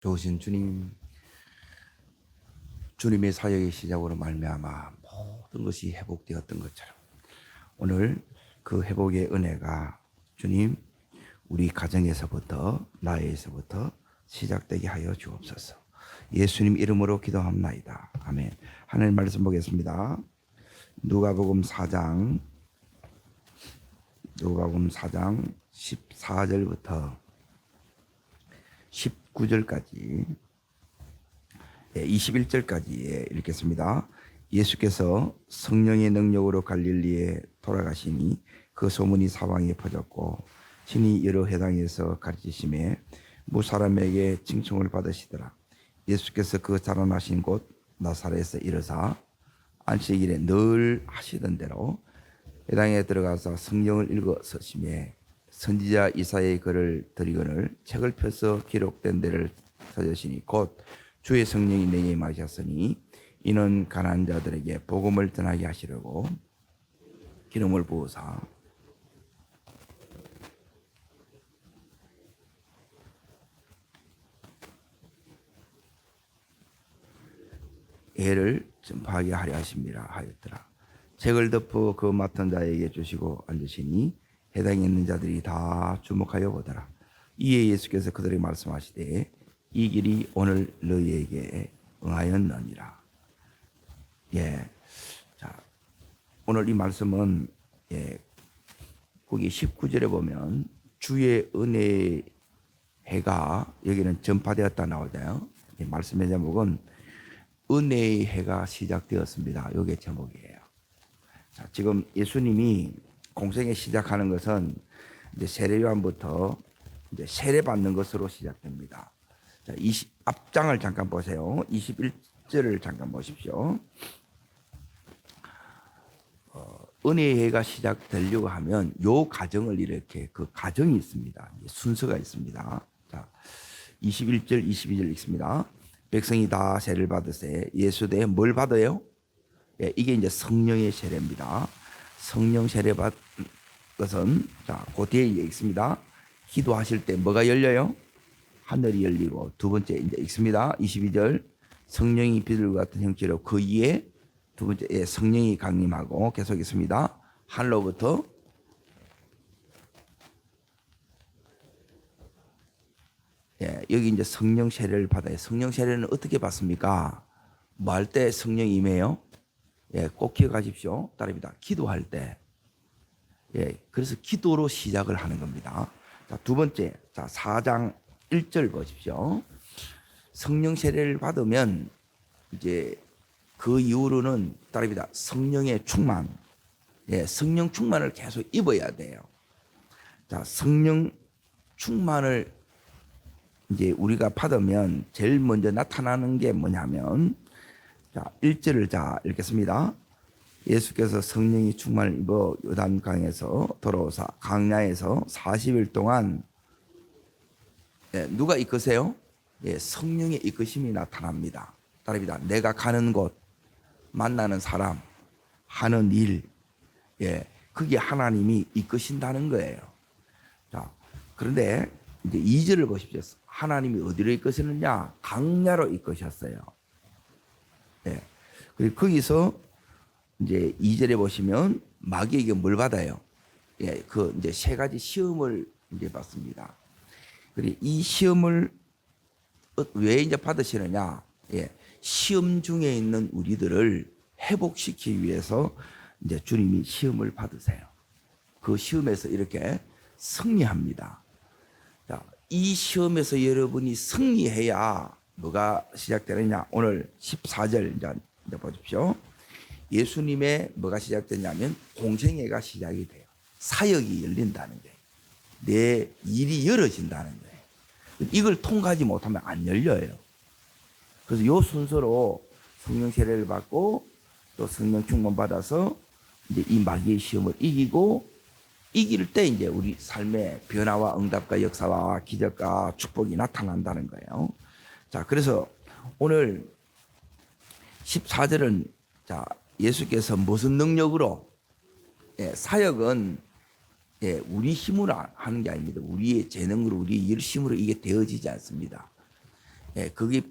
좋으신 주님, 주님의 사역의 시작으로 말미암아 모든 것이 회복되었던 것처럼 오늘 그 회복의 은혜가 주님 우리 가정에서부터 나에서부터 시작되게 하여 주옵소서. 예수님 이름으로 기도합나이다. 아멘. 하나님 말씀 보겠습니다. 누가복음 4장 14절부터 19절까지 21절까지 읽겠습니다. 예수께서 성령의 능력으로 갈릴리에 돌아가시니 그 소문이 사방에 퍼졌고 신이 여러 회당에서 가르치심에 무사람에게 칭송을 받으시더라. 예수께서 그 자라나신 곳 나사렛에서 이르사 안식일에 늘 하시던 대로 회당에 들어가서 성경을 읽어 서심에 선지자 이사야의 글을 드리거늘 책을 펴서 기록된 데를 찾으시니 곧 주의 성령이 내게 임하셨으니 이는 가난한 자들에게 복음을 전하게 하시려고 기름을 부으사 애를 전파하게 하려 하심이라 하였더라. 책을 덮어 그 맡은 자에게 주시고 앉으시니 해당에 있는 자들이 다 주목하여 보더라. 이에 예수께서 그들에게 말씀하시되 이 길이 오늘 너희에게 응하였느니라. 자, 오늘 이 말씀은 거기 19절에 보면 주의 은혜의 해가 여기는 전파되었다 나오잖아요. 이 말씀의 제목은 은혜의 해가 시작되었습니다. 이게 제목이에요. 자, 지금 예수님이 공생에 시작하는 것은 이제 세례요한부터 이제 세례 받는 것으로 시작됩니다. 자, 앞장을 잠깐 보세요. 21절을 잠깐 보십시오. 은혜의 해가 시작되려고 하면 요 과정을 이렇게 그 과정이 있습니다. 순서가 있습니다. 자, 21절, 22절 읽습니다. 백성이 다 세례를 받으세 예수대 뭘 받아요? 이게 이제 성령의 세례입니다. 성령 세례 받은 것은 자, 그 뒤에 있습니다. 기도하실 때 뭐가 열려요? 하늘이 열리고 두 번째 이제 읽습니다. 22절 성령이 비둘기 같은 형체로 그 위에 두 번째 성령이 강림하고 계속 있습니다. 하늘로부터 여기 이제 성령 세례를 받아요. 성령 세례는 어떻게 받습니까? 뭐 할 때 성령이 임해요? 꼭 기억하십시오. 따릅니다. 기도할 때. 그래서 기도로 시작을 하는 겁니다. 자, 두 번째, 자, 4장 1절 보십시오. 성령 세례를 받으면 이제 그 이후로는 따릅니다. 성령의 충만. 성령 충만을 계속 입어야 돼요. 자, 성령 충만을 이제 우리가 받으면 제일 먼저 나타나는 게 뭐냐면 자, 1절을 자 읽겠습니다. 예수께서 성령이 충만을 입어 요단강에서 돌아오사 광야에서 40일 동안 누가 이끄세요? 성령의 이끄심이 나타납니다. 따릅니다. 내가 가는 곳, 만나는 사람, 하는 일, 그게 하나님이 이끄신다는 거예요. 자, 그런데 이제 2절을 보십시오. 하나님이 어디로 이끄시느냐? 광야로 이끄셨어요. 그리고 거기서 이제 2절에 보시면 마귀에게 뭘 받아요? 그 이제 세 가지 시험을 이제 받습니다. 그리고 이 시험을 왜 이제 받으시느냐? 시험 중에 있는 우리들을 회복시키기 위해서 이제 주님이 시험을 받으세요. 그 시험에서 이렇게 승리합니다. 자, 이 시험에서 여러분이 승리해야 뭐가 시작되느냐? 오늘 14절 이제 보십시오. 예수님의 뭐가 시작되냐면 공생애가 시작이 돼요. 사역이 열린다는 거예요. 내 일이 열어진다는 거예요. 이걸 통과하지 못하면 안 열려요. 그래서 이 순서로 성령 세례를 받고 또 성령 충만 받아서 이제 이 마귀의 시험을 이기고 이길 때 이제 우리 삶의 변화와 응답과 역사와 기적과 축복이 나타난다는 거예요. 자, 그래서 오늘 14절은 자, 예수께서 무슨 능력으로 사역은 우리 힘으로 하는 게 아닙니다. 우리의 재능으로 우리의 열심으로 이게 되어지지 않습니다. 그게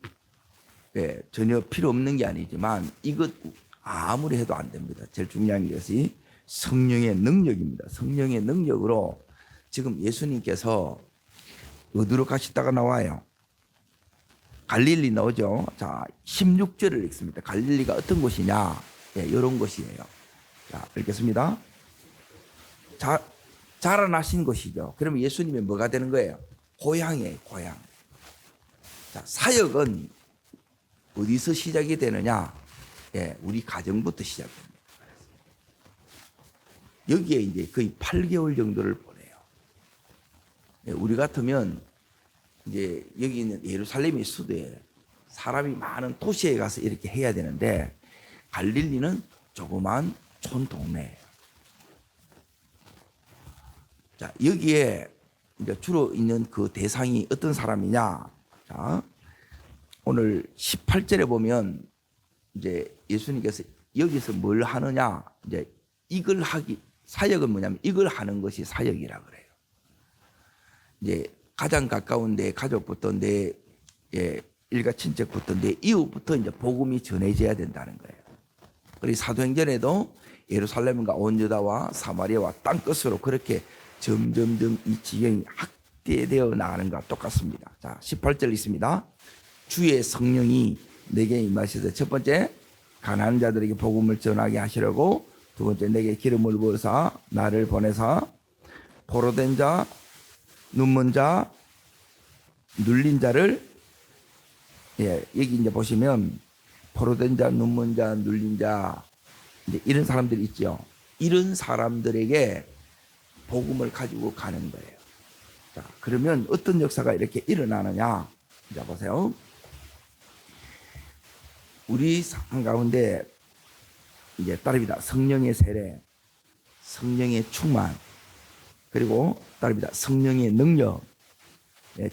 전혀 필요 없는 게 아니지만 이것 아무리 해도 안 됩니다. 제일 중요한 것이 성령의 능력입니다. 성령의 능력으로 지금 예수님께서 어디로 가시다가 나와요? 갈릴리 나오죠. 자, 16절을 읽습니다. 갈릴리가 어떤 곳이냐? 이런 곳이에요. 자, 읽겠습니다. 자라나신 곳이죠. 그러면 예수님이 뭐가 되는 거예요? 고향이에요, 고향. 자, 사역은 어디서 시작이 되느냐? 우리 가정부터 시작됩니다. 여기에 이제 거의 8개월 정도를 보내요. 우리 같으면 이제 여기 있는 예루살렘이 수도에 사람이 많은 도시에 가서 이렇게 해야 되는데 갈릴리는 조그만 촌 동네예요. 자, 여기에 이제 주로 있는 그 대상이 어떤 사람이냐? 자, 오늘 18절에 보면 이제 예수님께서 여기서 뭘 하느냐? 이제 이걸 사역은 뭐냐면 이걸 하는 것이 사역이라 그래요. 이제 가장 가까운 내 가족부터 내 일가 친척부터 내 이웃부터 이제 복음이 전해져야 된다는 거예요. 그리고 사도행전에도 예루살렘과 온 유다와 사마리아와 땅끝으로 그렇게 점점점 이 지경이 확대되어 나가는 것과 똑같습니다. 자, 18절 있습니다. 주의 성령이 내게 임하셔서 첫 번째 가난한 자들에게 복음을 전하게 하시려고, 두 번째 내게 기름을 부으사 나를 보내사 포로된 자, 눈먼 자, 눌린 자를, 여기 이제 보시면 포로된 자, 눈먼 자, 눌린 자, 이제 이런 사람들이 있죠. 이런 사람들에게 복음을 가지고 가는 거예요. 자, 그러면 어떤 역사가 이렇게 일어나느냐? 자, 보세요. 우리 삶 가운데 이제 따릅니다. 성령의 세례, 성령의 충만, 그리고 따릅니다. 성령의 능력.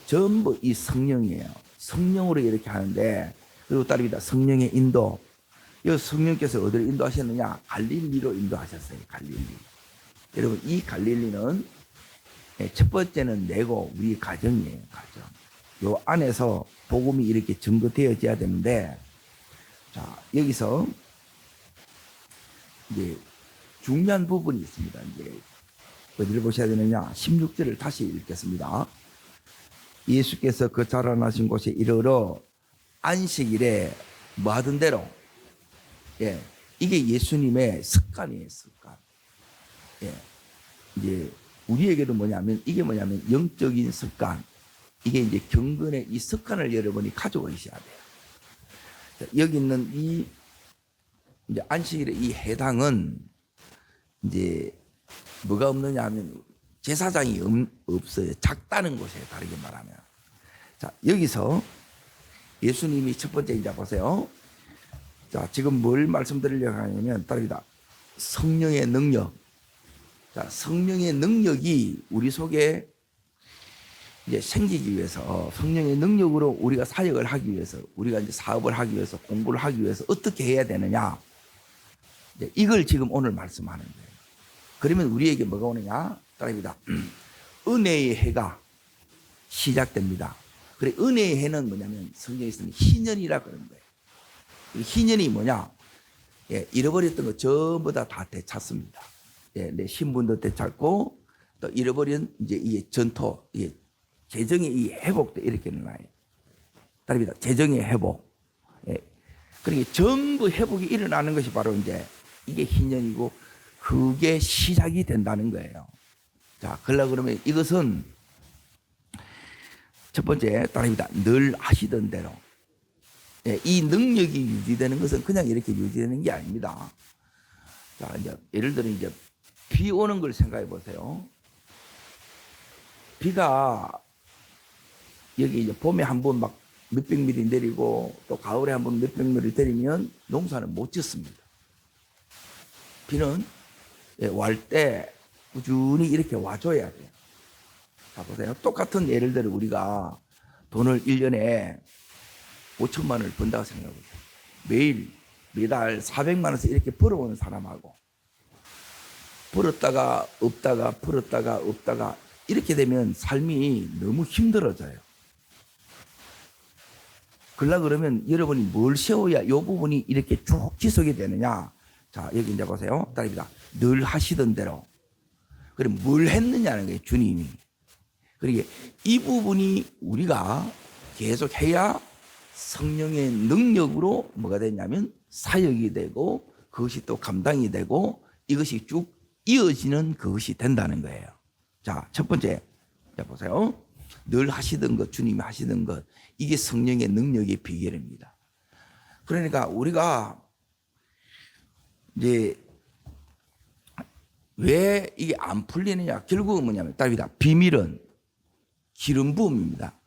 전부 이 성령이에요. 성령으로 이렇게 하는데, 그리고 따릅니다. 성령의 인도. 이 성령께서 어디로 인도하셨느냐? 갈릴리로 인도하셨어요. 갈릴리. 여러분, 이 갈릴리는 첫 번째는 내고 우리 가정이에요. 가정. 요 안에서 복음이 이렇게 증거되어져야 되는데, 자, 여기서 이제 중요한 부분이 있습니다. 이제 어디를 보셔야 되느냐? 16절을 다시 읽겠습니다. 예수께서 그 자라나신 곳에 이르러 안식일에 뭐 하던 대로, 이게 예수님의 습관이에요, 습관. 이제 우리에게도 이게 뭐냐면 영적인 습관. 이게 이제 경건의 이 습관을 여러분이 가지고 있어야 돼요. 자, 여기 있는 이 이제 안식일의 이 해당은 이제 뭐가 없느냐 하면 제사장이 없어요. 작다는 곳이에요. 다르게 말하면. 자, 여기서 예수님이 첫 번째 이제 보세요. 자, 지금 뭘 말씀드리려고 하냐면 따릅니다. 성령의 능력. 자, 성령의 능력이 우리 속에 이제 생기기 위해서, 성령의 능력으로 우리가 사역을 하기 위해서, 우리가 이제 사업을 하기 위해서, 공부를 하기 위해서 어떻게 해야 되느냐? 이걸 지금 오늘 말씀하는 거예요. 그러면 우리에게 뭐가 오느냐? 따릅니다. 은혜의 해가 시작됩니다. 그래, 은혜의 해는 뭐냐면 성경에서는 희년이라 그런 거예요. 희년이 뭐냐? 잃어버렸던 거 전부 다 되찾습니다. 내 신분도 되찾고, 또 잃어버린 이제 이 전토, 재정의 이 회복도 이렇게 일어나요. 따릅니다. 재정의 회복. 그러니까 전부 회복이 일어나는 것이 바로 이제 이게 희년이고, 그게 시작이 된다는 거예요. 자, 그러면 이것은 첫 번째 따릅니다. 늘 하시던 대로. 이 능력이 유지되는 것은 그냥 이렇게 유지되는 게 아닙니다. 자, 이제 예를 들어 이제 비 오는 걸 생각해 보세요. 비가 여기 이제 봄에 한 번 막 몇백 미리 내리고 또 가을에 한 번 몇백 미리 내리면 농사는 못 짓습니다. 비는 왈 때 꾸준히 이렇게 와줘야 돼요. 자, 보세요. 똑같은 예를 들어 우리가 돈을 1년에 5천만 원을 번다고 생각해보세요. 매달 400만 원씩 이렇게 벌어오는 사람하고 벌었다가 없다가 벌었다가 없다가 이렇게 되면 삶이 너무 힘들어져요. 그러려 그러면 여러분이 뭘 세워야 이 부분이 이렇게 쭉 지속이 되느냐. 자, 여기 이제 보세요. 따릅니다. 늘 하시던 대로. 그럼 뭘 했느냐는 거예요, 주님이. 그러니까 이 부분이 우리가 계속 해야 성령의 능력으로 뭐가 되냐면 사역이 되고 그것이 또 감당이 되고 이것이 쭉 이어지는 그것이 된다는 거예요. 자, 첫 번째. 자, 보세요. 늘 하시던 것, 주님이 하시던 것. 이게 성령의 능력의 비결입니다. 그러니까 우리가 이제 왜 이게 안 풀리느냐. 결국은 뭐냐면 답이다. 비밀은 기름 부음입니다.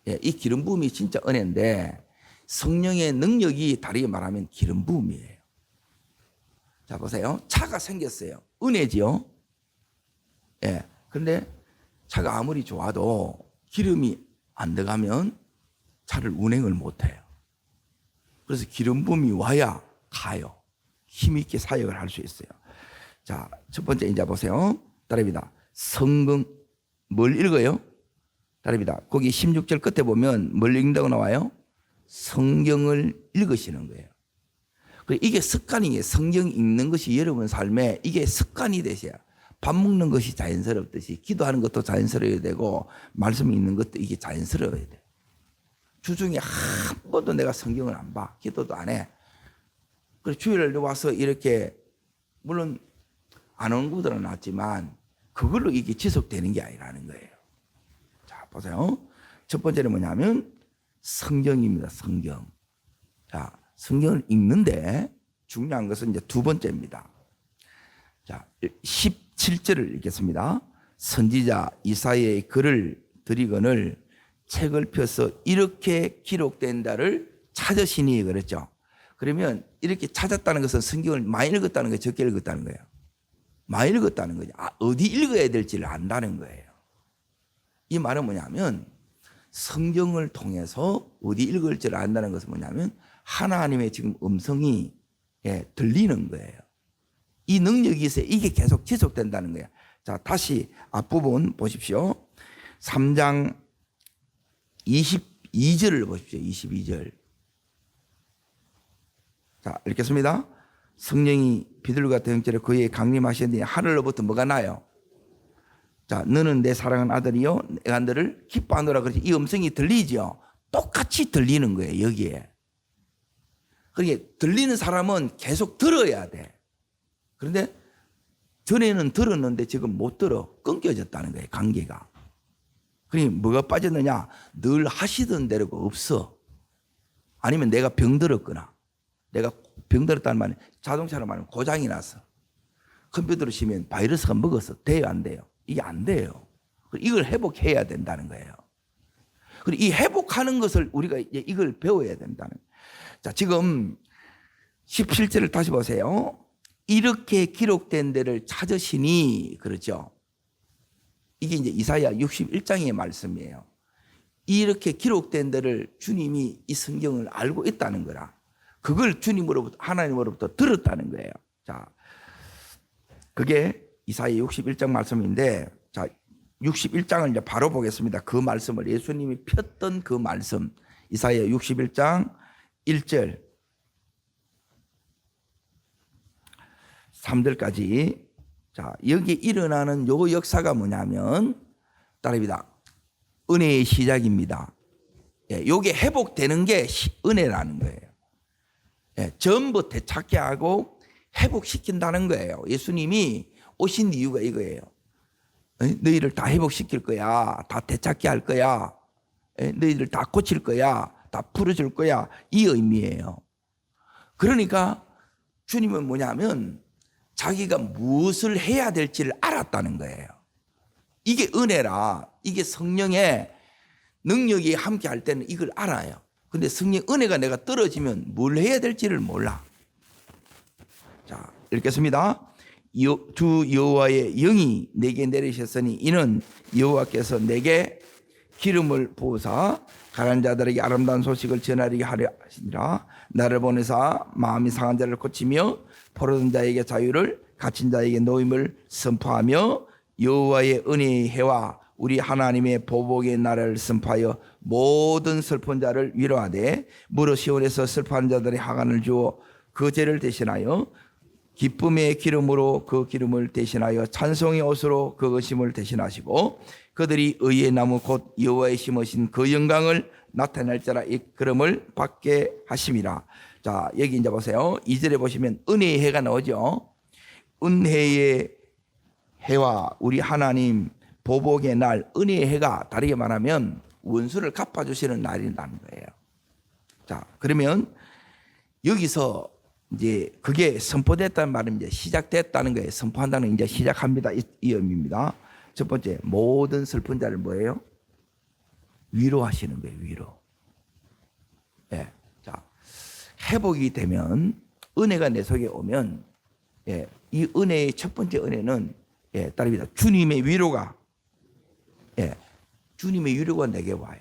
예, 이 기름 부음이 진짜 은혜인데 성령의 능력이 다르게 말하면 기름 부음이에요. 자, 보세요. 차가 생겼어요. 은혜지요. 예. 근데 차가 아무리 좋아도 기름이 안 들어가면 차를 운행을 못 해요. 그래서 기름 부음이 와야 가요. 힘있게 사역을 할 수 있어요. 자, 첫 번째 이제 보세요. 따라합니다. 성경 뭘 읽어요? 따라합니다. 거기 16절 끝에 보면 뭘 읽는다고 나와요? 성경을 읽으시는 거예요. 이게 습관이에요. 성경 읽는 것이 여러분 삶에 이게 습관이 되셔야. 밥 먹는 것이 자연스럽듯이 기도하는 것도 자연스러워야 되고 말씀 읽는 것도 이게 자연스러워야 돼. 주중에 한 번도 내가 성경을 안 봐. 기도도 안 해. 그래서 주일날 와서 이렇게 물론 안 오는 것들은 낫지만 그걸로 이게 지속되는 게 아니라는 거예요. 자, 보세요. 첫 번째는 뭐냐면 성경입니다. 성경. 자, 성경을 읽는데 중요한 것은 이제 두 번째입니다. 자, 17절을 읽겠습니다. 선지자 이사야의 글을 드리거늘 책을 펴서 이렇게 기록된다를 찾으시니 그랬죠. 그러면 이렇게 찾았다는 것은 성경을 많이 읽었다는 거예요. 적게 읽었다는 거예요. 많이 읽었다는 거죠. 어디 읽어야 될지를 안다는 거예요. 이 말은 뭐냐면 성경을 통해서 어디 읽을지를 안다는 것은 뭐냐면 하나님의 지금 음성이 들리는 거예요. 이 능력이 있어야 이게 계속 지속된다는 거예요. 자, 다시 앞부분 보십시오. 3장 22절을 보십시오. 22절. 자, 읽겠습니다. 성령이 비둘기와 같은 형체로 그에게 강림하시더니 하늘로부터 뭐가 나요? 자, 너는 내 사랑하는 아들이요 내가 너를 기뻐하노라. 그렇지. 이 음성이 들리죠. 똑같이 들리는 거예요. 여기에. 그러니까 들리는 사람은 계속 들어야 돼. 그런데 전에는 들었는데 지금 못 들어. 끊겨졌다는 거예요. 관계가. 그러니 뭐가 빠졌느냐? 늘 하시던 대로가 없어. 아니면 내가 병들었거나 내가 병들었다는 말은 자동차로 말하면 고장이 났어. 컴퓨터로 치면 바이러스가 먹었어. 돼요? 안 돼요? 이게 안 돼요. 이걸 회복해야 된다는 거예요. 그리고 이 회복하는 것을 우리가 이걸 배워야 된다는 거예요. 자, 지금 17절을 다시 보세요. 이렇게 기록된 데를 찾으시니 그렇죠. 이게 이제 이사야 61장의 말씀이에요. 이렇게 기록된 데를 주님이 이 성경을 알고 있다는 거라. 그걸 주님으로부터 하나님으로부터 들었다는 거예요. 자, 그게 이사야 61장 말씀인데, 자, 61장을 이제 바로 보겠습니다. 그 말씀을 예수님이 폈던 그 말씀. 이사야 61장 1절 3절까지. 자, 여기 일어나는 요 역사가 뭐냐면 따라합니다. 은혜의 시작입니다. 예, 요게 회복되는 게 은혜라는 거예요. 예, 전부 되찾게 하고 회복시킨다는 거예요. 예수님이 오신 이유가 이거예요. 너희를 다 회복시킬 거야. 다 되찾게 할 거야. 너희를 다 고칠 거야. 다 풀어줄 거야. 이 의미예요. 그러니까 주님은 뭐냐면 자기가 무엇을 해야 될지를 알았다는 거예요. 이게 은혜라. 이게 성령의 능력이 함께 할 때는 이걸 알아요. 근데 성령 은혜가 내가 떨어지면 뭘 해야 될지를 몰라. 자, 읽겠습니다. 주 여호와의 영이 내게 내리셨으니 이는 여호와께서 내게 기름을 부으사 가난한 자들에게 아름다운 소식을 전하리게 하려 하시니라. 나를 보내사 마음이 상한 자를 고치며 포로된 자에게 자유를 갇힌 자에게 노임을 선포하며 여호와의 은혜의 해와 우리 하나님의 보복의 날을 선포하여 모든 슬픈 자를 위로하되 무릇 시온에서 슬퍼하는 자들의 하간을 주어 그 죄를 대신하여 기쁨의 기름으로 그 기름을 대신하여 찬송의 옷으로 그 의심을 대신하시고 그들이 의의 나무 곧 여호와의 심으신 그 영광을 나타낼 자라 이끌음을 받게 하심이라. 자, 여기 이제 보세요. 2절에 보시면 은혜의 해가 나오죠. 은혜의 해와 우리 하나님 보복의 날, 은혜의 해가 다르게 말하면 원수를 갚아주시는 날이라는 거예요. 자, 그러면 여기서 이제 그게 선포됐다는 말은 이제 시작됐다는 거예요. 선포한다는 이제 시작합니다. 이 의미입니다. 첫 번째, 모든 슬픈 자를 뭐예요? 위로하시는 거예요. 위로. 예. 자, 회복이 되면 은혜가 내 속에 오면 예, 이 은혜의 첫 번째 은혜는 예, 따릅니다. 주님의 위로가 예, 주님의 위로가 내게 와요.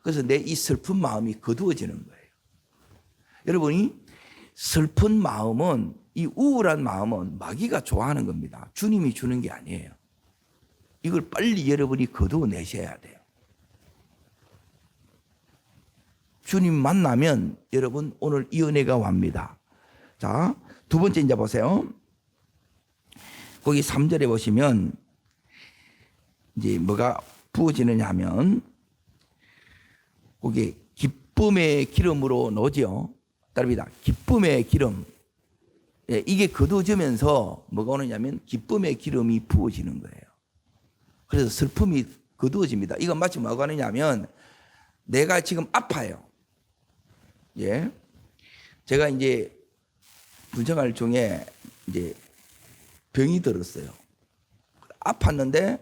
그래서 내 이 슬픈 마음이 거두어지는 거예요. 여러분이 슬픈 마음은 이 우울한 마음은 마귀가 좋아하는 겁니다. 주님이 주는 게 아니에요. 이걸 빨리 여러분이 거두어내셔야 돼요. 주님 만나면 여러분 오늘 이 은혜가 옵니다. 자, 두 번째 이제 보세요. 거기 3절에 보시면 이제 뭐가 부어지느냐 하면 거기 기쁨의 기름으로 넣죠. 따릅니다. 기쁨의 기름. 예, 이게 거두어지면서 뭐가 오느냐면 기쁨의 기름이 부어지는 거예요. 그래서 슬픔이 거두어집니다. 이건 마치 뭐가 하느냐면 내가 지금 아파요. 예. 제가 이제 군생활 중에 이제 병이 들었어요. 아팠는데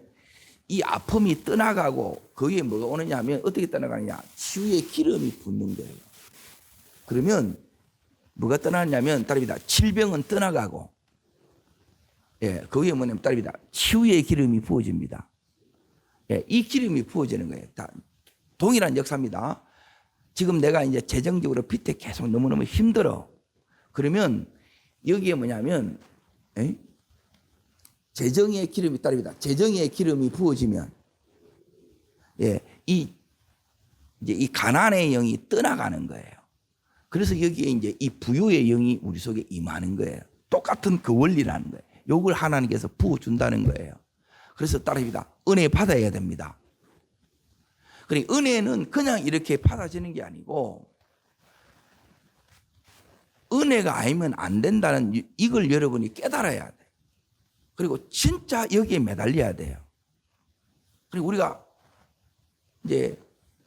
이 아픔이 떠나가고 거기에 뭐가 오느냐 하면 어떻게 떠나가느냐. 치유의 기름이 붓는 거예요. 그러면 뭐가 떠나냐면 따릅니다. 질병은 떠나가고 예, 거기에 뭐냐면 따릅니다. 치유의 기름이 부어집니다. 예, 이 기름이 부어지는 거예요. 다 동일한 역사입니다. 지금 내가 이제 재정적으로 밑에 계속 너무너무 힘들어. 그러면 여기에 뭐냐면 예? 재정의 기름이 따릅니다. 재정의 기름이 부어지면 예, 이제 이 가난의 영이 떠나가는 거예요. 그래서 여기에 이제 이 부요의 영이 우리 속에 임하는 거예요. 똑같은 그 원리라는 거예요. 요걸 하나님께서 부어준다는 거예요. 그래서 따릅니다. 은혜 받아야 됩니다. 그러니까 은혜는 그냥 이렇게 받아지는 게 아니고 은혜가 아니면 안 된다는 이걸 여러분이 깨달아야 돼요. 그리고 진짜 여기에 매달려야 돼요. 그리고 우리가 이제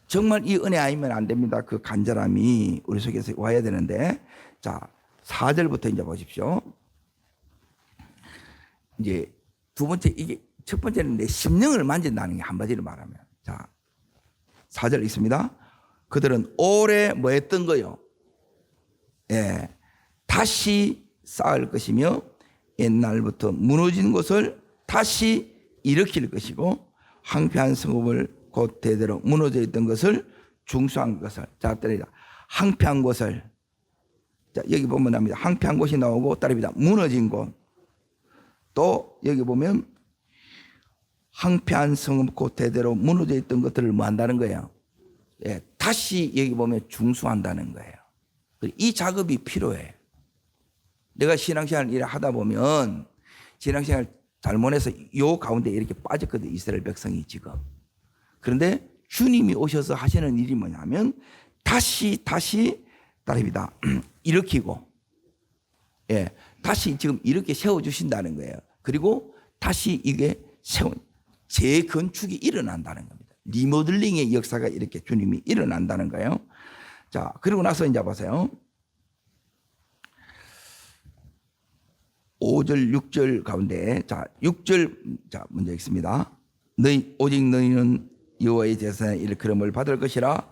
정말 이 은혜 아니면 안 됩니다. 그 간절함이 우리 속에서 와야 되는데, 자, 4절부터 이제 보십시오. 이제 두 번째, 이게 첫 번째는 내 심령을 만진다는 게 한마디로 말하면. 자, 4절 있습니다. 그들은 오래 뭐 했던 거요? 예. 다시 쌓을 것이며 옛날부터 무너진 곳을 다시 일으킬 것이고 황폐한 성읍을 곧 대대로 무너져 있던 것을 중수한 것을. 자, 따릅니다. 황폐한 곳을. 자, 여기 보면 납니다. 황폐한 곳이 나오고 따릅니다. 무너진 곳. 또 여기 보면 황폐한 성읍 곧 대대로 무너져 있던 것들을 뭐 한다는 거예요? 예, 다시 여기 보면 중수한다는 거예요. 이 작업이 필요해. 내가 신앙생활 일을 하다 보면 신앙생활 잘못해서 요 가운데 이렇게 빠졌거든. 이스라엘 백성이 지금. 그런데 주님이 오셔서 하시는 일이 뭐냐면 다시 따릅니다. 일으키고 예, 다시 지금 이렇게 세워주신다는 거예요. 그리고 다시 이게 재건축이 일어난다는 겁니다. 리모델링의 역사가 이렇게 주님이 일어난다는 거예요. 자, 그리고 나서 이제 보세요. 5절, 6절 가운데, 자, 6절, 자, 먼저 읽습니다. 오직 너희는 여호와의 제사에 일컬음을 받을 것이라.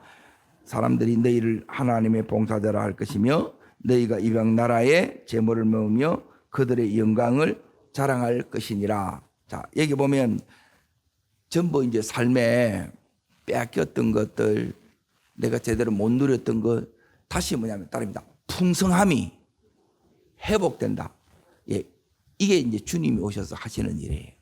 사람들이 너희를 하나님의 봉사자라 할 것이며 너희가 이방 나라에 제물을 먹으며 그들의 영광을 자랑할 것이니라. 자, 여기 보면 전부 이제 삶에 빼앗겼던 것들, 내가 제대로 못 누렸던 것, 다시 뭐냐면 따릅니다. 풍성함이 회복된다. 예, 이게 이제 주님이 오셔서 하시는 일이에요.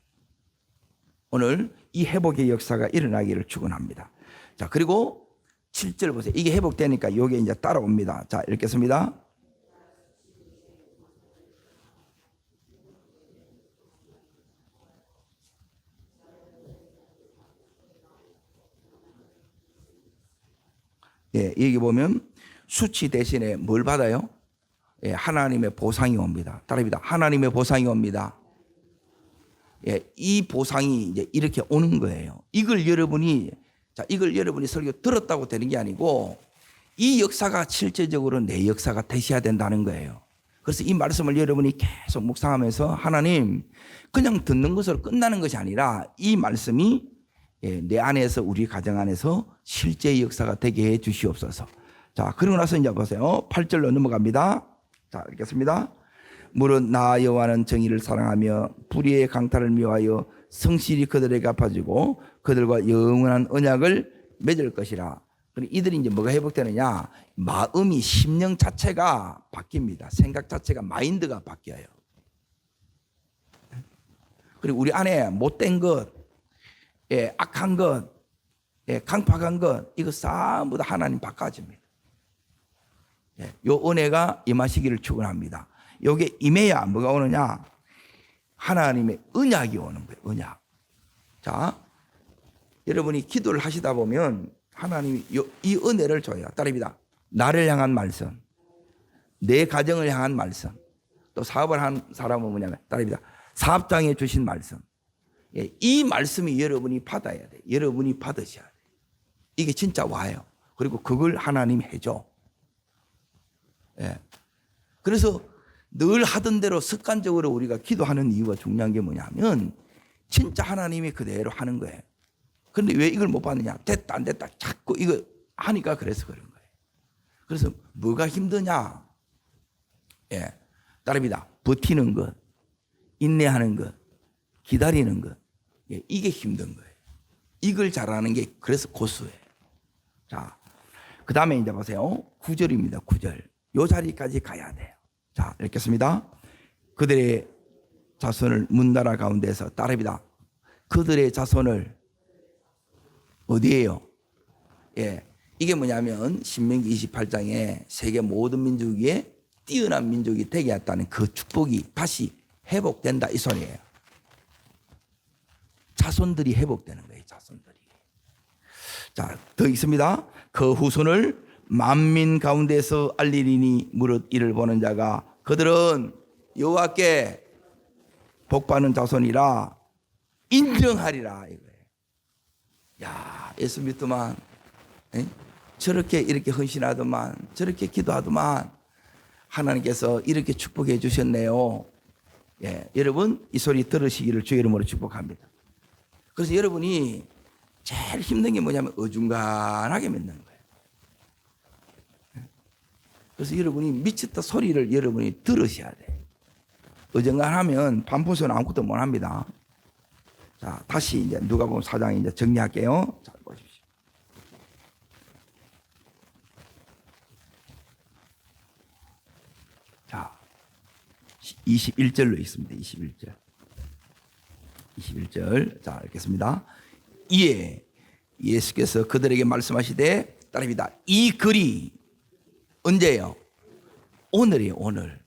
오늘 이 회복의 역사가 일어나기를 축원합니다. 자, 그리고 7절 보세요. 이게 회복되니까 이게 이제 따라옵니다. 자, 읽겠습니다. 예, 여기 보면 수치 대신에 뭘 받아요? 예, 하나님의 보상이 옵니다. 따라합니다. 하나님의 보상이 옵니다. 예, 이 보상이 이제 이렇게 오는 거예요. 이걸 여러분이 설교 들었다고 되는 게 아니고 이 역사가 실제적으로 내 역사가 되셔야 된다는 거예요. 그래서 이 말씀을 여러분이 계속 묵상하면서 하나님 그냥 듣는 것으로 끝나는 것이 아니라 이 말씀이 내 안에서 우리 가정 안에서 실제의 역사가 되게 해 주시옵소서. 자, 그러고 나서 이제 보세요. 8절로 넘어갑니다. 자, 읽겠습니다. 무릇 나 여호와는 정의를 사랑하며 불의의 강탈을 미워하여 성실히 그들에게 갚아주고 그들과 영원한 언약을 맺을 것이라. 이들이 이제 뭐가 회복되느냐? 마음이 심령 자체가 바뀝니다. 생각 자체가 마인드가 바뀌어요. 그리고 우리 안에 못된 것, 악한 것, 강팍한 것 이거 전부 다 하나님 바꿔줍니다. 요 은혜가 임하시기를 축원합니다. 요게 임해야 뭐가 오느냐? 하나님의 언약이 오는 거예요. 언약. 자, 여러분이 기도를 하시다 보면 하나님이 이 은혜를 줘요. 따릅니다. 나를 향한 말씀, 내 가정을 향한 말씀, 또 사업을 한 사람은 뭐냐면 따릅니다. 사업장에 주신 말씀. 이 말씀이 여러분이 받아야 돼요. 여러분이 받으셔야 돼요. 이게 진짜 와요. 그리고 그걸 하나님이 해줘. 그래서 늘 하던 대로 습관적으로 우리가 기도하는 이유가 중요한 게 뭐냐면 진짜 하나님이 그대로 하는 거예요. 그런데 왜 이걸 못 받느냐? 됐다 안 됐다 자꾸 이거 하니까 그래서 그런 거예요. 그래서 뭐가 힘드냐? 따릅니다. 버티는 것, 인내하는 것, 기다리는 것, 이게 힘든 거예요. 이걸 잘하는 게 그래서 고수예요. 자, 그 다음에 이제 보세요. 9절입니다. 9절. 요 자리까지 가야 돼요. 자, 읽겠습니다. 그들의 자손을 문나라 가운데서 따릅니다. 그들의 자손을 어디에요? 이게 뭐냐면 신명기 28장에 세계 모든 민족 위에 뛰어난 민족이 되게 했다는 그 축복이 다시 회복된다 이 소리예요. 자손들이 회복되는 거예요. 자손들이. 자, 더 있습니다. 그 후손을 만민 가운데서 알리리니 무릇 이를 보는 자가 그들은 여호와께 복받는 자손이라 인정하리라 이거예요. 야, 예수 믿더만 저렇게 이렇게 헌신하더만 저렇게 기도하더만 하나님께서 이렇게 축복해 주셨네요. 여러분 이 소리 들으시기를 주의 이름으로 축복합니다. 그래서 여러분이 제일 힘든 게 뭐냐면 어중간하게 맺는 거예요. 그래서 여러분이 미쳤다 소리를 여러분이 들으셔야 돼요. 어중간하면 반포선 아무것도 못 합니다. 자, 다시 이제 누가복음 4장 이제 정리할게요. 자, 보십시오. 자, 21절로 있습니다. 21절. 자, 읽겠습니다. 이에 예수께서 그들에게 말씀하시되 따릅니다. 이 글이 언제예요? 오늘이에요. 오늘.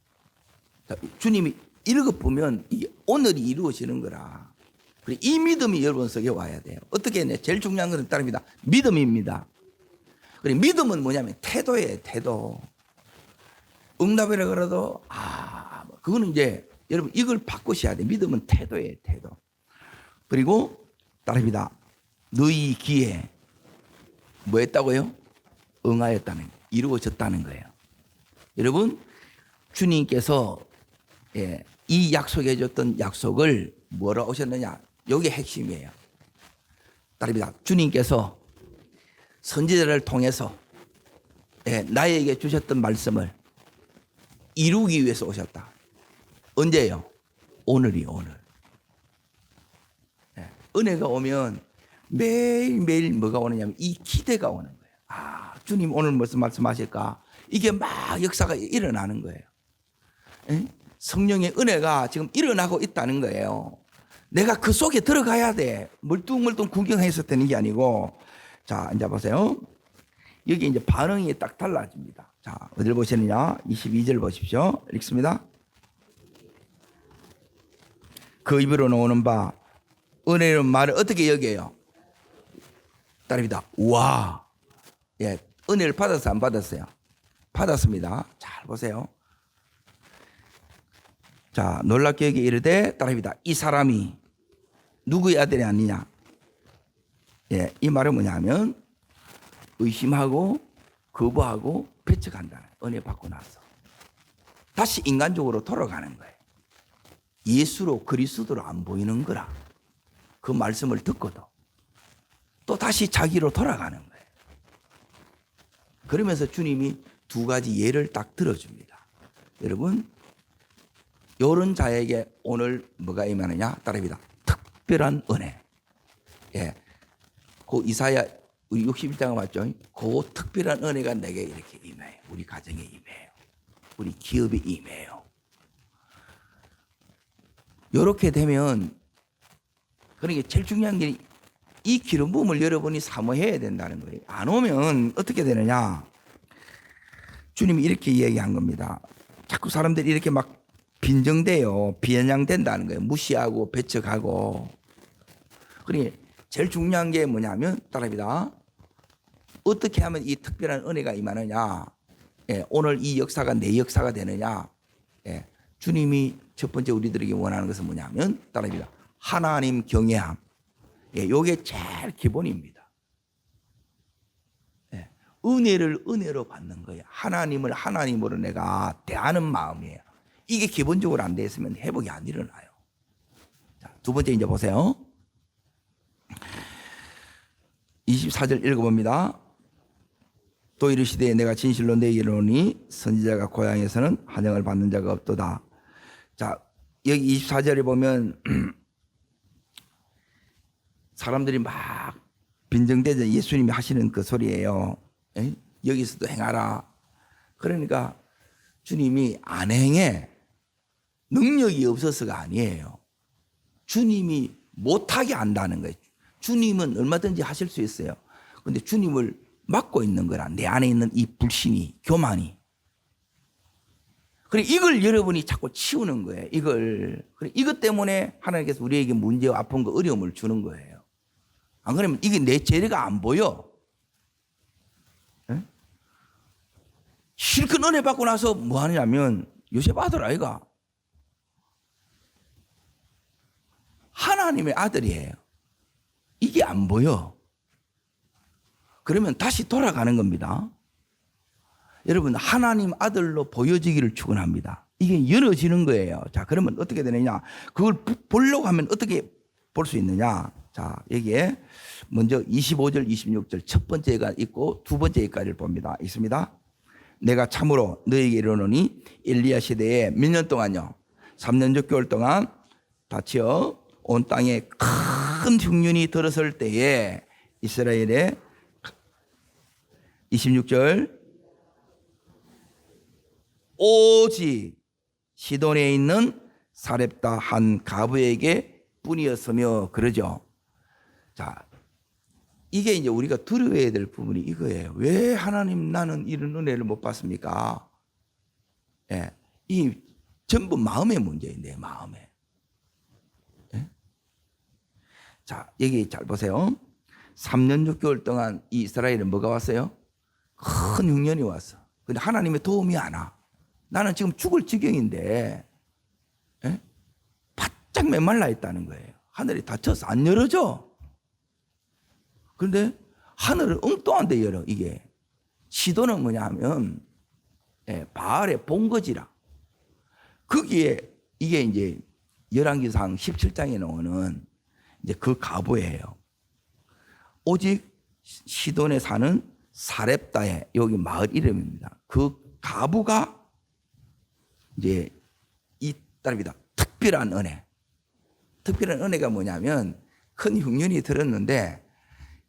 자, 주님이 읽어보면 이게 오늘이 이루어지는 거라. 이 믿음이 여러분 속에 와야 돼요. 어떻게 했냐? 제일 중요한 것은 따릅니다. 믿음입니다. 그리고 믿음은 뭐냐면 태도예요. 태도. 응답이라 그래도 그거는 이제 여러분 이걸 바꾸셔야 돼요. 믿음은 태도예요. 태도. 그리고 따릅니다. 너희 귀에 뭐 했다고요? 응하였다는 거예요. 이루어졌다는 거예요. 여러분 주님께서 이 약속해 줬던 약속을 뭐라 오셨느냐? 이게 핵심이에요. 따릅니다. 주님께서 선지자를 통해서 나에게 주셨던 말씀을 이루기 위해서 오셨다. 언제요? 오늘이 오늘. 은혜가 오면 매일매일 뭐가 오느냐면 이 기대가 오는 거예요. 주님 오늘 무슨 말씀하실까? 이게 막 역사가 일어나는 거예요. 성령의 은혜가 지금 일어나고 있다는 거예요. 내가 그 속에 들어가야 돼. 멀뚱멀뚱 구경해서 되는 게 아니고. 자, 이제 보세요. 여기 이제 반응이 딱 달라집니다. 자, 어디를 보시느냐? 22절 보십시오. 읽습니다. 그 입으로 나오는 바 은혜로운 말을 어떻게 여겨요? 따릅니다. 와, 예, 은혜를 받았어요, 안 받았어요? 받았습니다. 잘 보세요. 자, 놀랍게 여기 이르되 따릅니다. 이 사람이 누구의 아들이 아니냐? 예, 이 말은 뭐냐면 의심하고 거부하고 배척한다는 은혜 받고 나서 다시 인간적으로 돌아가는 거예요. 예수로 그리스도로 안 보이는 거라. 그 말씀을 듣고도 또 다시 자기로 돌아가는 거예요. 그러면서 주님이 두 가지 예를 딱 들어줍니다. 여러분, 이런 자에게 오늘 뭐가 임하느냐? 따릅니다. 특별한 은혜. 예, 그 이사야 우리 61장을 봤죠? 그 특별한 은혜가 내게 이렇게 임해요. 우리 가정에 임해요. 우리 기업에 임해요. 이렇게 되면, 그러니까 제일 중요한 게 이 기름 부음을 여러분이 사모해야 된다는 거예요. 안 오면 어떻게 되느냐? 주님이 이렇게 이야기한 겁니다. 자꾸 사람들이 이렇게 막 빈정돼요. 비아냥된다는 거예요. 무시하고 배척하고. 그러니 제일 중요한 게 뭐냐면 따라합니다. 어떻게 하면 이 특별한 은혜가 임하느냐? 예, 오늘 이 역사가 내 역사가 되느냐? 예, 주님이 첫 번째 우리들에게 원하는 것은 뭐냐면 따라합니다. 하나님 경외함. 예, 이게 제일 기본입니다. 예, 은혜를 은혜로 받는 거예요. 하나님을 하나님으로 내가 대하는 마음이에요. 이게 기본적으로 안 돼 있으면 회복이 안 일어나요. 자, 두 번째 이제 보세요. 24절 읽어봅니다. 또 이르시되 내가 진실로 내게 이르노니 선지자가 고향에서는 환영을 받는 자가 없도다. 자, 여기 24절에 보면 사람들이 막 빈정대자 예수님이 하시는 그 소리예요. 에? 여기서도 행하라. 그러니까 주님이 안 행해. 능력이 없어서가 아니에요. 주님이 못하게 한다는 거예요. 주님은 얼마든지 하실 수 있어요. 그런데 주님을 막고 있는 거라. 내 안에 있는 이 불신이, 교만이. 그래, 이걸 여러분이 자꾸 치우는 거예요. 그래, 이것 때문에 하나님께서 우리에게 문제와 아픈 거, 어려움을 주는 거예요. 안 그러면 이게 내 죄가 안 보여. 에? 실컷 은혜 받고 나서 뭐 하냐면 요셉 아들 아이가 하나님의 아들이에요. 이게 안 보여. 그러면 다시 돌아가는 겁니다. 여러분, 하나님 아들로 보여지기를 축원합니다. 이게 열어지는 거예요. 자, 그러면 어떻게 되느냐? 그걸 보려고 하면 어떻게 볼 수 있느냐? 자, 여기에 먼저 25절, 26절 첫 번째가 있고 두 번째까지를 봅니다. 있습니다. 내가 참으로 너에게 이르노니 엘리야 시대에 몇 년 동안요? 3년 6개월 동안 다치어 온 땅에 큰 흉년이 들었을 때에 이스라엘의 26절 오직 시돈에 있는 사렙다 한 가부에게 뿐이었으며 그러죠. 자, 이게 이제 우리가 들어야 될 부분이 이거예요. 왜 하나님 나는 이런 은혜를 못 받습니까? 예, 이 전부 마음의 문제예요. 내 마음에. 예? 자, 여기 잘 보세요. 3년 6개월 동안 이 이스라엘은 뭐가 왔어요? 큰 흉년이 왔어. 근데 하나님의 도움이 안 와. 나는 지금 죽을 지경인데, 예? 바짝 메말라 있다는 거예요. 하늘이 닫혀서 안 열어져. 그런데 하늘을 엉뚱한데 열어. 이게 시도는 뭐냐면 바알의 본거지라. 거기에 이게 이제 열왕기상 17장에 나오는 이제 그 가부예요. 오직 시돈에 사는 사렙다의 여기 마을 이름입니다. 그 가부가 이제 이 딸입니다. 특별한 은혜. 특별한 은혜가 뭐냐면 큰 흉년이 들었는데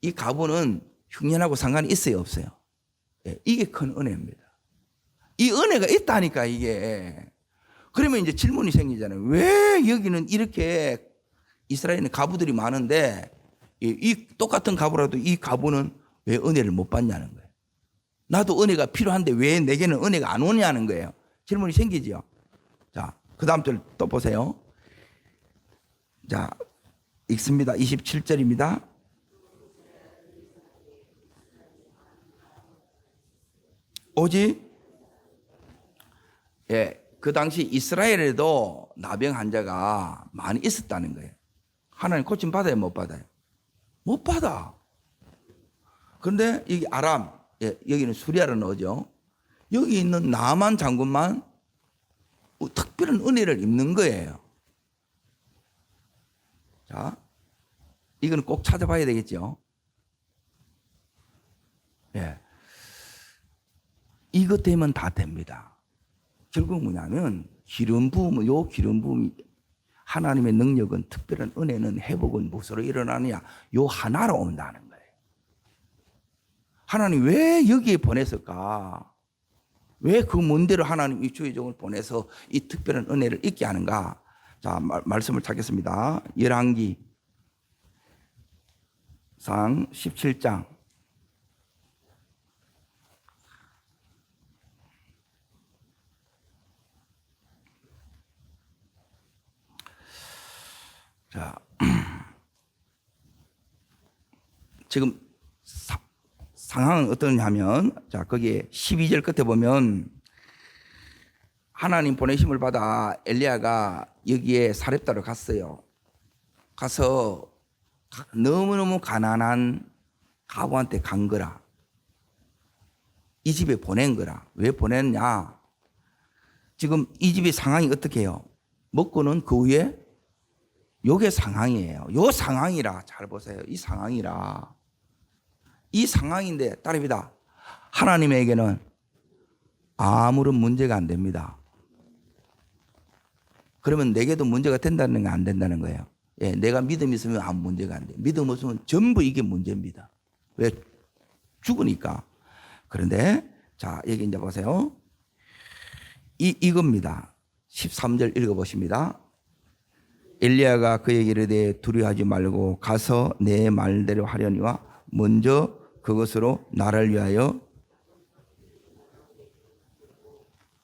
이 가부는 흉년하고 상관이 있어요, 없어요? 예, 이게 큰 은혜입니다. 이 은혜가 있다니까 이게. 그러면 이제 질문이 생기잖아요. 왜 여기는 이렇게 이스라엘에는 과부들이 많은데 이 똑같은 과부라도 이 과부는 왜 은혜를 못 받냐는 거예요. 나도 은혜가 필요한데 왜 내게는 은혜가 안 오냐는 거예요. 질문이 생기죠. 자, 그 다음 절 또 보세요. 자, 읽습니다. 27절입니다. 오직 그 당시 이스라엘에도 나병 환자가 많이 있었다는 거예요. 하나님 고침 받아요, 못 받아요? 못 받아. 그런데 여기 아람, 여기는 수리아라는 어죠. 여기 있는 나만 장군만 특별한 은혜를 입는 거예요. 자, 이건 꼭 찾아봐야 되겠죠. 예. 이것 되면 다 됩니다. 결국 뭐냐면 기름 부음, 요 기름 부음 하나님의 능력은 특별한 은혜는 회복은 무엇으로 일어나느냐? 요 하나로 온다는 거예요. 하나님 왜 여기에 보냈을까? 왜 그 먼 데로 하나님 이 주의 종을 보내서 이 특별한 은혜를 있게 하는가? 자, 말씀을 찾겠습니다. 열왕기상 17장. 자, 지금 상황은 어떠냐면, 자, 거기에 12절 끝에 보면 하나님 보내심을 받아 엘리야가 여기에 사렙다로 갔어요. 가서 너무너무 가난한 가부한테 간 거라. 이 집에 보낸 거라. 왜 보냈냐? 지금 이 집의 상황이 어떻게 해요? 먹고는 그 위에 요게 상황이에요. 요 상황이라. 잘 보세요. 이 상황이라. 이 상황인데 따릅니다. 하나님에게는 아무런 문제가 안 됩니다. 그러면 내게도 문제가 된다는 게 안 된다는 거예요. 예, 내가 믿음이 있으면 아무 문제가 안 돼. 믿음 없으면 전부 이게 문제입니다. 왜? 죽으니까. 그런데 자, 여기 이제 보세요. 이겁니다. 13절 읽어보십니다. 엘리야가 그에게 이르되 두려워하지 말고 가서 내 말대로 하려니와 먼저 그것으로 나를 위하여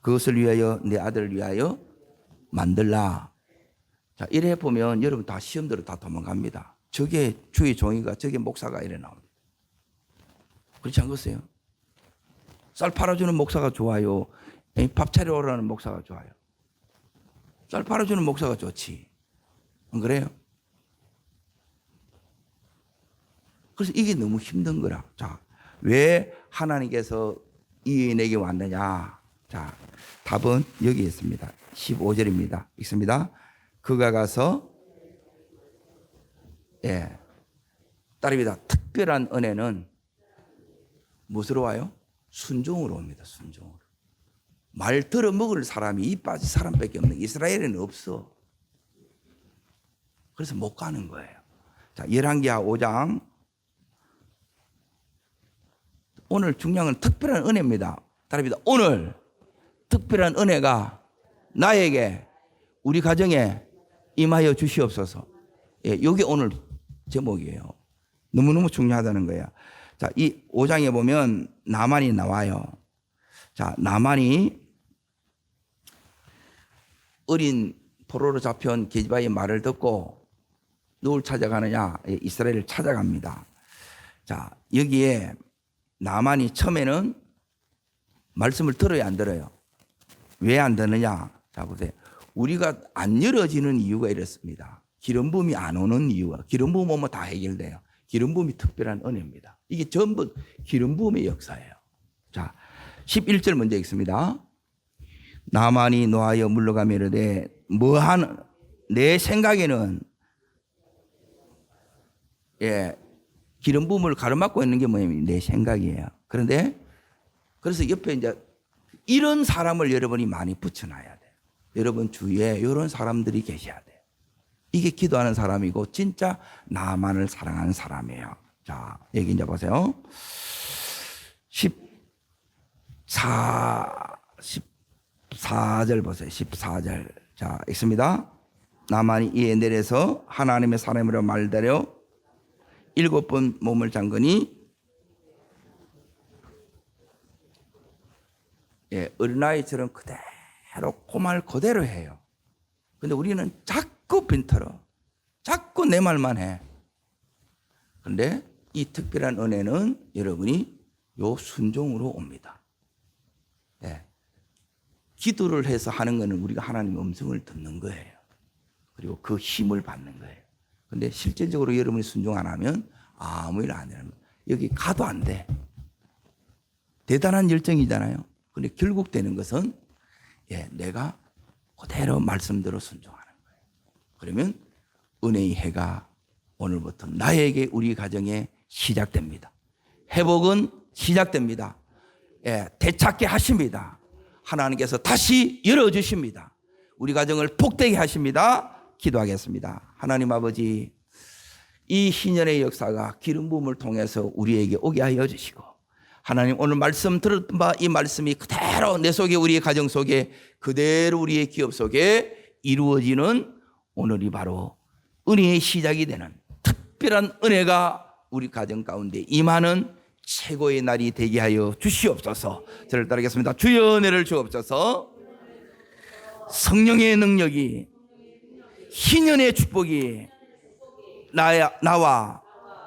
그것을 위하여 내 아들을 위하여 만들라. 자, 이래 보면 여러분 다 시험대로 다 도망갑니다. 저게 주의 종이가 저게 목사가 이래 나옵니다. 그렇지 않겠어요? 쌀 팔아주는 목사가 좋아요. 밥 차려오라는 목사가 좋아요. 쌀 팔아주는 목사가 좋지. 안 그래요? 그래서 이게 너무 힘든 거라. 자, 왜 하나님께서 이 내게 왔느냐? 자, 답은 여기 있습니다. 15절입니다. 읽습니다. 그가 가서 따릅니다. 특별한 은혜는 무엇으로 와요? 순종으로 옵니다. 순종으로. 말 들어 먹을 사람이 이 빠진 사람밖에 없는 이스라엘에는 없어. 그래서 못 가는 거예요. 자, 열왕기하 5장. 오늘 중요한 건 특별한 은혜입니다. 따릅니다. 오늘 특별한 은혜가 나에게 우리 가정에 임하여 주시옵소서. 이게 오늘 제목이에요. 너무너무 중요하다는 거예요. 자, 이 5장에 보면 나만이 나와요. 자, 나만이 어린 포로로 잡혀온 게지바의 말을 듣고 누굴 찾아가느냐? 이스라엘을 찾아갑니다. 자, 여기에 나만이 처음에는 말씀을 들어야 안 들어요. 왜 안 듣느냐? 자, 보세요. 우리가 안 열어지는 이유가 이렇습니다. 기름 부음이 안 오는 이유가, 기름 부음 오면 다 해결돼요. 기름 부음이 특별한 은혜입니다. 이게 전부 기름 부음의 역사예요. 자, 11절 먼저 읽습니다. 나만이 노하여 물러가며 이르되 뭐하는 내 생각에는 기름 부음을 가로막고 있는 게 뭐냐면 내 생각이에요. 그런데 그래서 옆에 이제 이런 사람을 여러분이 많이 붙여놔야 돼요. 여러분 주위에 이런 사람들이 계셔야 돼요. 이게 기도하는 사람이고 진짜 나만을 사랑하는 사람이에요. 자, 여기 이제 보세요. 14절 보세요. 14절. 자, 읽습니다. 나만이 이에 내려서 하나님의 사람이라 말대로 7번 몸을 잠그니 어린아이처럼 그대로 그 말 그대로 해요. 근데 우리는 자꾸 빈털어 자꾸 내 말만 해. 그런데 이 특별한 은혜는 여러분이 요 순종으로 옵니다. 기도를 해서 하는 것은 우리가 하나님의 음성을 듣는 거예요. 그리고 그 힘을 받는 거예요. 근데 실제적으로 여러분이 순종 안 하면 아무 일 안 해요. 여기 가도 안 돼. 대단한 열정이잖아요. 근데 결국 되는 것은 내가 그대로 말씀대로 순종하는 거예요. 그러면 은혜의 해가 오늘부터 나에게 우리 가정에 시작됩니다. 회복은 시작됩니다. 되찾게 하십니다. 하나님께서 다시 열어주십니다. 우리 가정을 복되게 하십니다. 기도하겠습니다. 하나님 아버지, 이 희년의 역사가 기름 부음을 통해서 우리에게 오게 하여 주시고, 하나님 오늘 말씀 들었던 바 이 말씀이 그대로 내 속에 우리의 가정 속에 그대로 우리의 기업 속에 이루어지는 오늘이 바로 은혜의 시작이 되는 특별한 은혜가 우리 가정 가운데 임하는 최고의 날이 되게 하여 주시옵소서. 저를 따르겠습니다. 주여 은혜를 주옵소서. 성령의 능력이 희년의 축복이 나와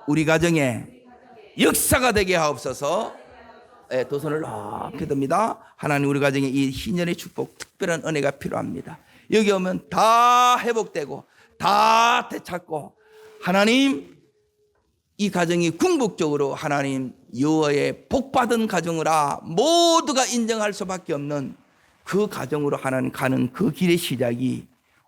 우리 가정에 역사가 되게 하옵소서. 두 손을 높이 듭니다. 하나님 우리 가정에 이 희년의 축복 특별한 은혜가 필요합니다. 여기 오면 다 회복되고 다 되찾고 하나님 이 가정이 궁극적으로 하나님 여호와의 복받은 가정이라 모두가 인정할 수밖에 없는 그 가정으로 하나님 가는 그 길의 시작이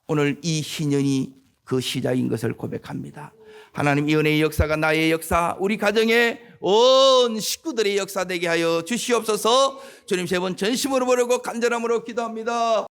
오늘 이 희년이 그 시작인 것을 고백합니다. 하나님 이 은혜의 역사가 나의 역사, 우리 가정의 온 식구들의 역사 되게 하여 주시옵소서. 주님 세 번 전심으로 보려고 간절함으로 기도합니다.